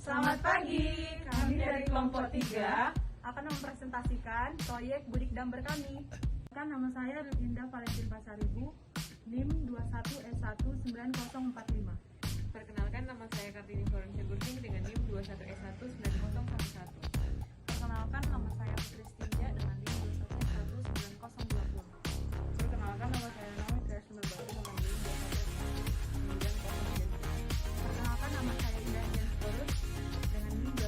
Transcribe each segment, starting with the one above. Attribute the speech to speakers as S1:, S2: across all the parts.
S1: Selamat pagi, kami dari kelompok 3
S2: akan mempresentasikan proyek Budik Damber kami. Nama saya Linda Valentin Pasaribu, NIM 21S19045.
S3: Perkenalkan, nama saya Kartini Florencia Gursing dengan NIM 21S19011.
S2: Perkenalkan, nama saya Putri Stinja dengan NIM 21S19020.
S1: Perkenalkan, nama saya Naomi Trias Merbatu dengan NIM 21S19090.
S2: Perkenalkan, nama saya Indah Dian Sporus dengan NIM 21S19012.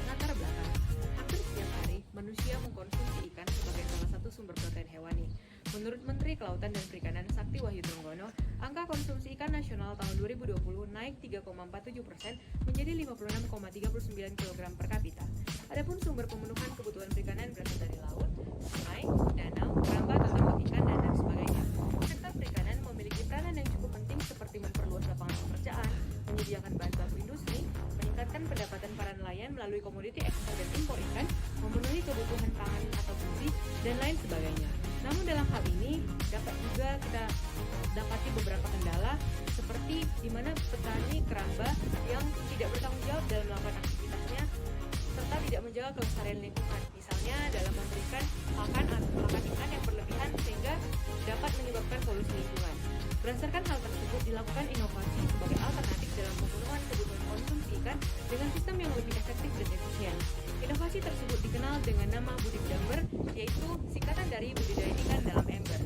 S3: Latar belakang, hampir setiap hari manusia mengkonsumsi ikan sebagai salah satu sumber protein hewani. Menurut Menteri Kelautan dan Perikanan Sakti Wahyu Trenggono, angka konsumsi ikan nasional tahun 2020 naik 3,47% menjadi 56,39 kg per kapita. Adapun sumber pemenuhan kebutuhan perikanan berasal dari laut, sungai, danau, keramba atau tambak ikan, dan lain sebagainya. Sektor perikanan memiliki peranan yang cukup penting seperti memperluas lapangan pekerjaan, menyediakan bahan baku industri, meningkatkan pendapatan para nelayan melalui komoditi ekspor dan impor ikan, memenuhi kebutuhan pangan atau gizi, dan lain sebagainya. Namun dalam hal ini dapat juga kita dapati beberapa kendala seperti di mana petani keramba yang tidak bertanggung jawab dalam melakukan aktivitasnya serta tidak menjaga kelestarian lingkungan, misalnya dalam memberikan pakan ikan yang berlebihan sehingga dapat menyebabkan polusi lingkungan. Berdasarkan hal tersebut, dilakukan inovasi sebagai alternatif dalam pemenuhan kebutuhan konsumsi ikan dengan sistem yang lebih efektif dan efisien. Inovasi tersebut dikenal dengan nama Budik Damber, yaitu singkatan dari budidaya ikan dalam ember.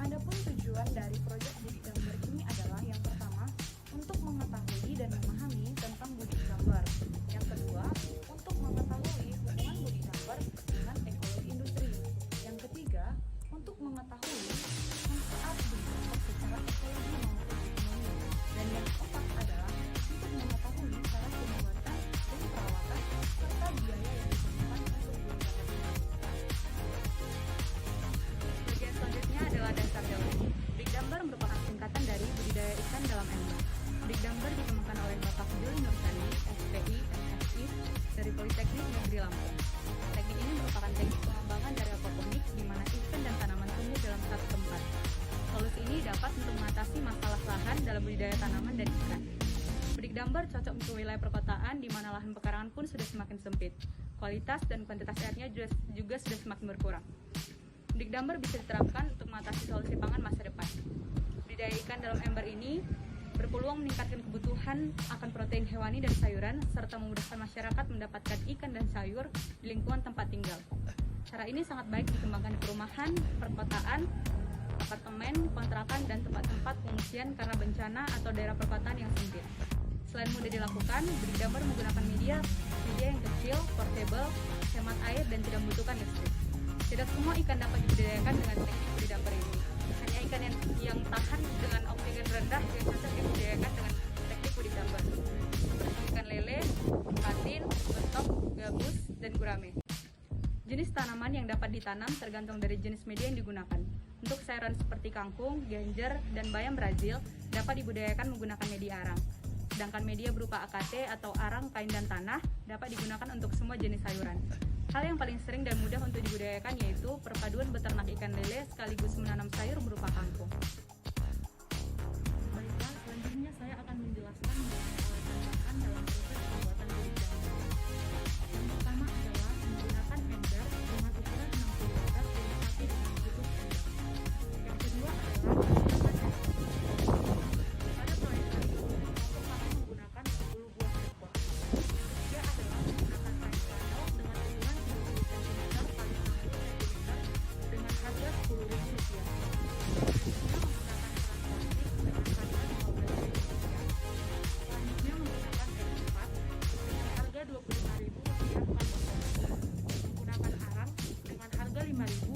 S2: Adapun tujuan dari proyek Budik Damber ini adalah yang pertama, untuk mengetahui dan memahami tentang budik damber. Yang kedua, untuk mengetahui hubungan budik damber dengan ekologi industri. Yang ketiga, untuk mengetahui manfaat budik damber secara ekologi maupun ekonomi. Dan yang keempat adalah untuk mengetahui cara pembuatan dan perawatan serta biaya yang diperlukan untuk budik damber. Bagian selanjutnya adalah dasar teori. Budik damber merupakan singkatan dari budidaya ikan dalam ember. Budik damber dikembangkan oleh Bapak Juli Nursani, SPI, SSI, dari Politeknik Negeri Lampung. Teknik ini merupakan teknik pengembangan dari aquaponik di mana ikan dan tanaman tumbuh dalam satu tempat. Solusi ini dapat untuk mengatasi masalah lahan dalam budidaya tanaman dan ikan. Budik damber cocok untuk wilayah perkotaan di mana lahan pekarangan pun sudah semakin sempit. Kualitas dan kuantitas airnya juga sudah semakin berkurang. Budik damber bisa diterapkan untuk mengatasi solusi pangan masa depan. Budidaya ikan dalam ember ini berpeluang meningkatkan kebutuhan akan protein hewani dan sayuran, serta memudahkan masyarakat mendapatkan ikan dan sayur di lingkungan tempat tinggal. Cara ini sangat baik dikembangkan di perumahan, perkotaan, apartemen, kontrakan, dan tempat-tempat pengungsian karena bencana atau daerah perkotaan yang sempit. Selain mudah dilakukan, budik damber menggunakan media yang kecil, portable, hemat air, dan tidak membutuhkan listrik. Tidak semua ikan dapat dibudidayakan dengan teknik budik damber ini. Hanya ikan yang tahan dengan oksigen rendah yang cocok dibudidayakan dengan teknik budik damber, seperti ikan lele, patin, betok, gabus, dan gurame. Jenis tanaman yang dapat ditanam tergantung dari jenis media yang digunakan. Untuk sayuran seperti kangkung, genjer, dan bayam Brazil dapat dibudidayakan menggunakan media arang. Sedangkan media berupa AKT atau arang, kain, dan tanah dapat digunakan untuk semua jenis sayuran. Hal yang paling sering dan mudah untuk dibudidayakan yaitu perpaduan beternak ikan lele sekaligus menanam sayur berupa kangkung. Baiklah, selanjutnya saya akan menjelaskan mengenai alat dalam proses pembuatan budik damber. Yang pertama adalah menggunakan ember dengan ukuran 60 liter dilengkapi dengan tutup ember. Yang kedua adalah menggunakan air. Pada proyek kali ini, kelompok kami menggunakan 10 buah ekor. Yang ketiga adalah menggunakan kain flannel dengan ukuran 30 cm x 60 cm dengan harga Rp10.000. Selanjutnya menggunakan keran plastik dengan harga Rp15.000. Selanjutnya menggunakan air cepat dengan harga Rp25.000 per botol. Menggunakan arang dengan harga Rp5.000.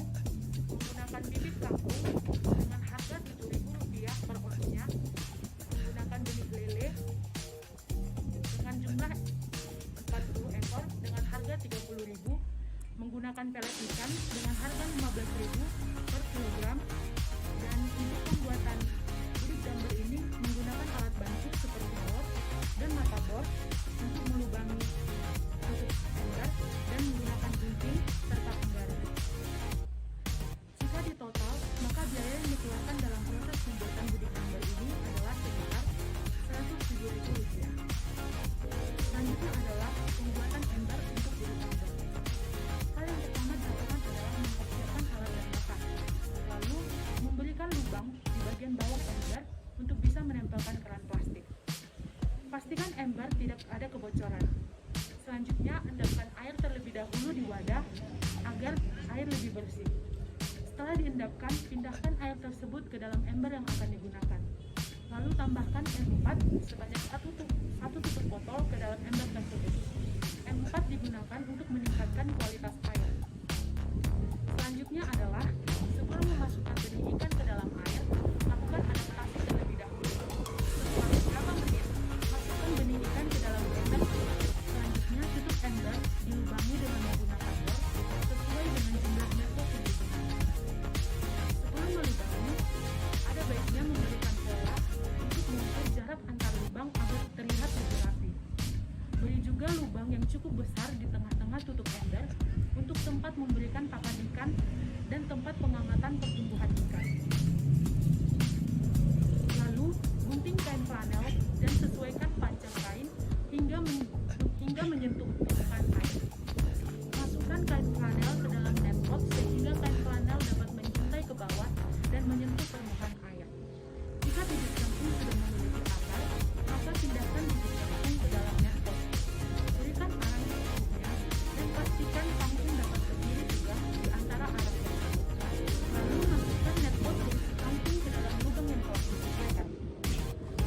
S2: Menggunakan bibit kangkung dengan harga Rp7.000 per osnya. Menggunakan benih lele dengan jumlah 40 ekor dengan harga Rp30.000, menggunakan pelet ikan dengan harga Rp15.000 per kilogram, dan untuk pembuatan budik damber ini menggunakan alat bantu seperti bor dan mata bor untuk melubangi tutup ember dan menggunakan gunting serta penggaris. Jika di total, maka
S1: Selanjutnya, endapkan air terlebih dahulu di wadah agar air lebih bersih. Setelah diendapkan, pindahkan air tersebut ke dalam ember yang akan digunakan. Lalu tambahkan M4 sebanyak satu tutup botol ke dalam ember tersebut. M4 digunakan untuk meningkatkan kualitas air. Selanjutnya adalah sebelum memasukkan benih ikan ke dalam air, lakukan adaptasi terlebih dahulu. Setelah beberapa menit, masukkan benih ikan ke dalam ember. Selanjutnya tutup ember, dilubangi dengan menggunakan bor sesuai dengan jumlah methode yang digunakan. Sebelum melubangi, ada baiknya memberikan pola untuk mengukur jarak antar lubang agar terlihat lebih rapi. Beri juga lubang yang cukup besar di tengah-tengah tutup ember untuk tempat memberikan pakan ikan dan tempat pengamatan pertumbuhan ikan. Lalu, gunting kain flanel dan sesuaikan panjang kain hingga menyentuh permukaan air. Masukkan kain flanel ke dalam net pot sehingga kain flanel dapat menjuntai ke bawah dan menyentuh permukaan air. Jika bibit kangkung sudah memiliki akar, maka pindahkan bibit kangkung ke dalam net pot. Berikan arang secukupnya dan pastikan kangkung dapat berdiri tegak di antara arang tersebut. Lalu masukkan net pot berisi kangkung ke dalam lubang yang telah disediakan.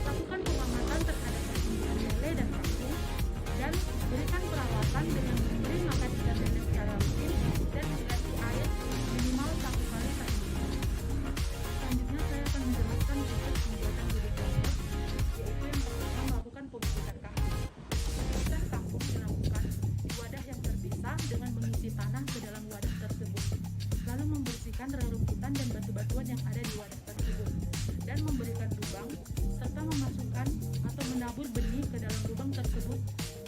S1: Lakukan pengamatan terhadap pertumbuhan lele dan kangkung dan berikan perawatan dengan memberi makan ikan lele secara rutin dan mengganti air minimal 1 kali per minggu. Selanjutnya saya akan menjelaskan proses pembuatan bibit kangkung, yaitu yang pertama melakukan pembibitan kangkung. Pembibitan kangkung dilakukan di wadah yang terpisah dengan mengisi tanah ke dalam wadah tersebut, lalu membersihkan rerumputan dan batu-batuan yang ada di wadah tersebut, dan memberikan lubang serta memasukkan atau menabur benih ke dalam lubang tersebut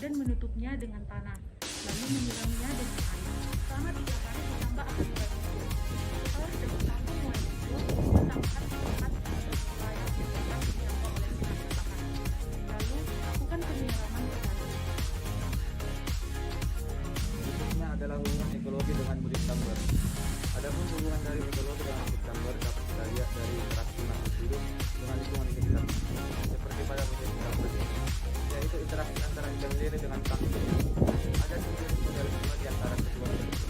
S1: dan menutupnya dengan tanah, lalu menyiramnya dengan air. Selama 3 hari ditambah akan mulai muncul. Setelah bibit kangkung mulai muncul, letakkan di tempat atau wilayah yang dapat dijangkau oleh sinar matahari. Lalu lakukan penyiraman ke dalam.
S4: Berikutnya adalah hubungan ekologi dengan mudik tambar. Adapun hubungan dari ekologi dengan mudik tambar dapat kita lihat dari interaksi makhluk hidup dengan lingkungan sekitar, seperti pada mudik tambar, yaitu interaksi antara ikan lele dengan kangkung. Ada simbiosis mutualisme di antara kedua organisme,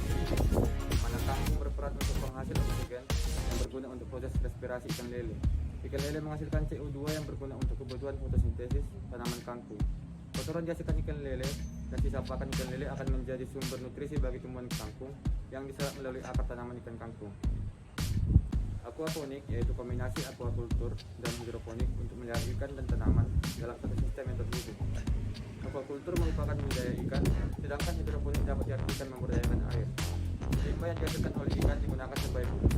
S4: di mana kangkung berperan untuk penghasil oksigen yang berguna untuk proses respirasi ikan lele. Ikan lele menghasilkan CO2 yang berguna untuk kebutuhan fotosintesis tanaman kangkung. Kotoran dihasilkan ikan lele dan sisa pakan ikan lele akan menjadi sumber nutrisi bagi tumbuhan kangkung yang diserap melalui akar tanaman ikan kangkung. Aquaponik yaitu kombinasi aquakultur dan hidroponik untuk melihara ikan dan tanaman dalam satu sistem yang terhubung. Aquakultur merupakan budidaya ikan, sedangkan hidroponik dapat diartikan memberdayakan air. Limbah yang dihasilkan oleh ikan digunakan sebagai pupuk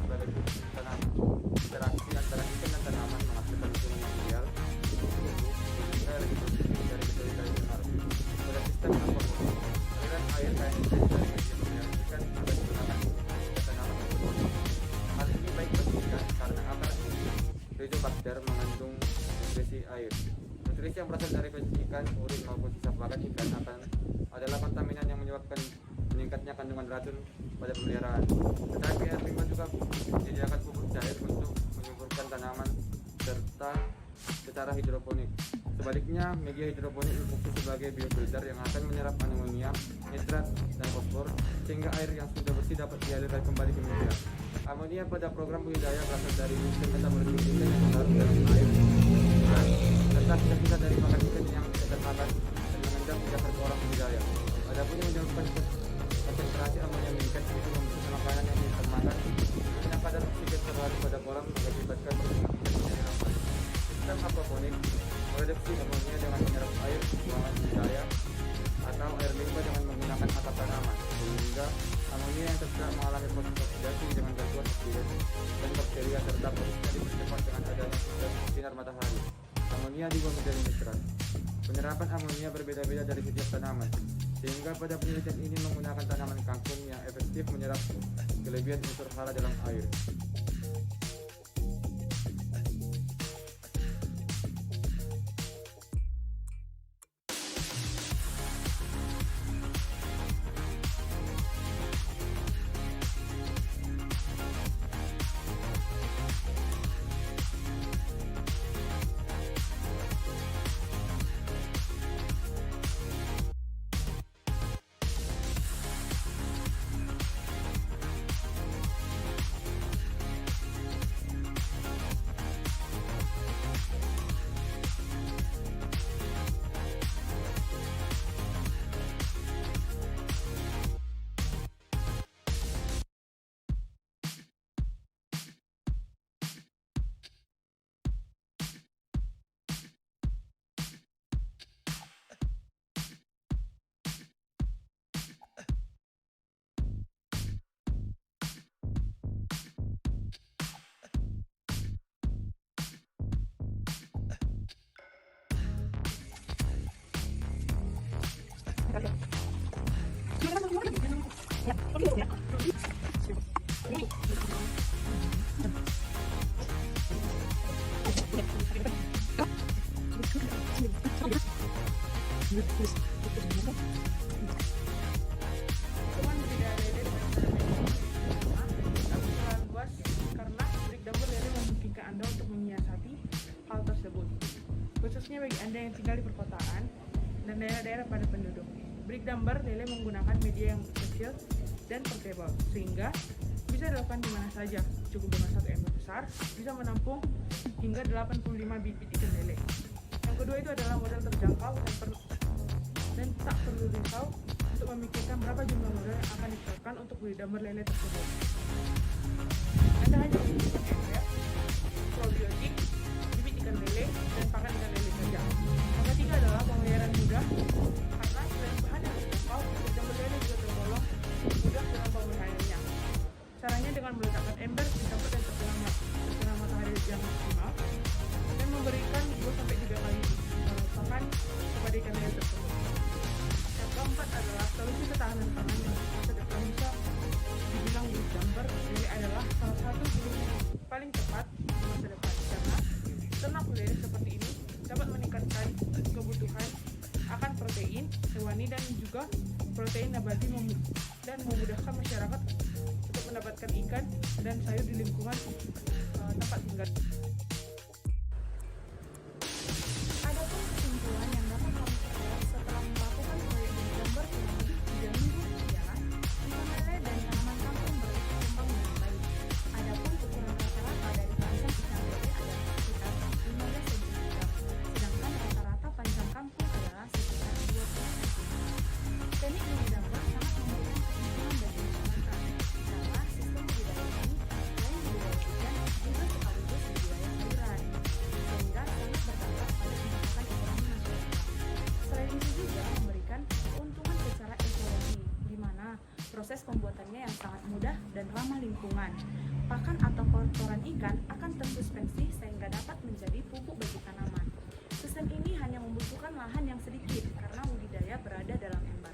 S4: tanaman. Interaksi antara ikan dan tanaman menghasilkan lingkungan yang ideal untuk tumbuh sehingga lebih produktif dari metode tradisional. Pada sistem aquaponik, aliran air kain dari media pemeliharaan ikan akan digunakan ke tanaman tersebut. Hal ini baik bagi ikan karena akar Rhizobacter mengandung nutrisi air. Nutrisi yang berasal dari feces ikan, urin maupun sisa pakan ikan adalah kontaminan yang menyebabkan meningkatnya kandungan racun pada pemeliharaan. Tetapi air limbah juga menyediakan pupuk cair untuk menyuburkan tanaman serta secara hidroponik. Sebaliknya, media hidroponik berfungsi sebagai biofilter yang akan menyerap amonia, nitrat, dan fosfor sehingga air yang sudah bersih dapat dialirkan kembali ke media. Amonia pada program budidaya berasal dari sistem metabolisme ikan yang larut dalam air serta sisa-sisa dari pakan ikan yang termakan dan mengendap di dasar kolam budidaya. Adapun yang menyebabkan konsentrasi amonia meningkat itu membesarkan makanan yang ditermakan dengan kadar oksigen terlarut pada kolam mengakibatkan pertumbuhan ikan menjadi lambat. Sistem aquaponik mereduksi amonia dengan menyerap air buangan budidaya atau air limbah dengan menggunakan akar tanaman, sehingga amonia yang terserap mengalami proses oksidasi dengan bantuan oksigen dan bakteria serta prosesnya dipercepat dengan adanya sinar matahari. Amonia dibuang menjadi nitrat. Penyerapan amonia berbeda-beda dari setiap tanaman, sehingga pada penelitian ini menggunakan tanaman kangkung yang efektif menyerap kelebihan unsur hara dalam air.
S1: Hukuman budidaya lele dengan cara tak bakalan luas karena breakdumber lele memungkinkan Anda untuk menyiasati hal tersebut, khususnya bagi Anda yang tinggal di perkotaan dan daerah-daerah padat penduduk. Breakdumber lele menggunakan media yang kecil dan portable, sehingga bisa dilakukan di mana saja. Cukup dengan satu ember besar, bisa menampung hingga 85 bibit ikan lele. Yang kedua itu adalah modal terjangkau dan tak perlu risau untuk memikirkan berapa jumlah modal yang akan dikeluarkan untuk breakdumber lele tersebut. Anda hanya membutuhkan ember, probiotik, bibit ikan lele, dan pakan ikan lele saja. Yang ketiga adalah pembayaran mudah, karena selain bahan yang terjangkau, breakdumber lele juga tergolong mudah dalam pemeliharaannya. Caranya dengan meletakkan ember di tempat yang terkena matahari yang maksimal dan memberikan 2-3 kali pakan kepada ikan lele tersebut. Yang keempat adalah solusi ketahanan pangan yang masa depan bisa dibilang breakdumber lele adalah salah satu solusi paling tepat di masa depan, karena ternak lele seperti ini dapat meningkatkan kebutuhan akan protein hewani dan juga protein nabati dan memudahkan masyarakat untuk mendapatkan ikan dan sayur di lingkungan tempat tinggal.
S2: Adapun kesimpulan yang dapat kami peroleh setelah melakukan proyek breakdumber kurang lebih 3 minggu berjalan, ikan lele dan tanaman kampung berkembang dengan baik. Adapun ukuran rata-rata dari panjang ikan lele adalah sekitar 15 cm, sedangkan rata-rata panjang kampung adalah sekitar 20 cm. Teknik breakdumber sangat memberikan keuntungan bagi masyarakat, karena sistem budidaya ini selain budidaya ikan juga sekaligus budidaya sayuran, sehingga sangat berdampak pada peningkatan ekonomi masyarakat. Selain itu juga memberikan keuntungan secara ekologi, di mana proses pembuatannya yang sangat mudah dan ramah lingkungan. Pakan atau kotoran ikan akan tersuspensi sehingga dapat menjadi pupuk bagi tanaman. Sistem ini hanya membutuhkan lahan yang sedikit karena budidaya berada dalam ember.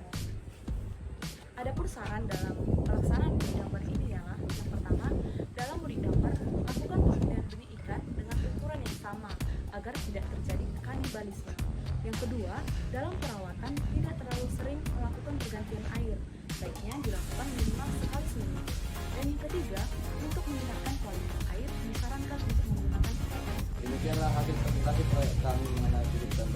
S2: Adapun saran dalam pelaksanaan breakdumber ini ialah: yang pertama, dalam breakdumber lakukan pembelian benih ikan dengan ukuran yang sama agar tidak terjadi kanibalisme. Yang kedua, dalam perawatan tidak terlalu sering melakukan pergantian air, baiknya dilakukan minimal sekali seminggu. Dan yang ketiga, untuk meningkatkan kualitas air disarankan untuk menggunakan PPM.
S5: Demikianlah hasil presentasi proyek kami mengenai breakdumber.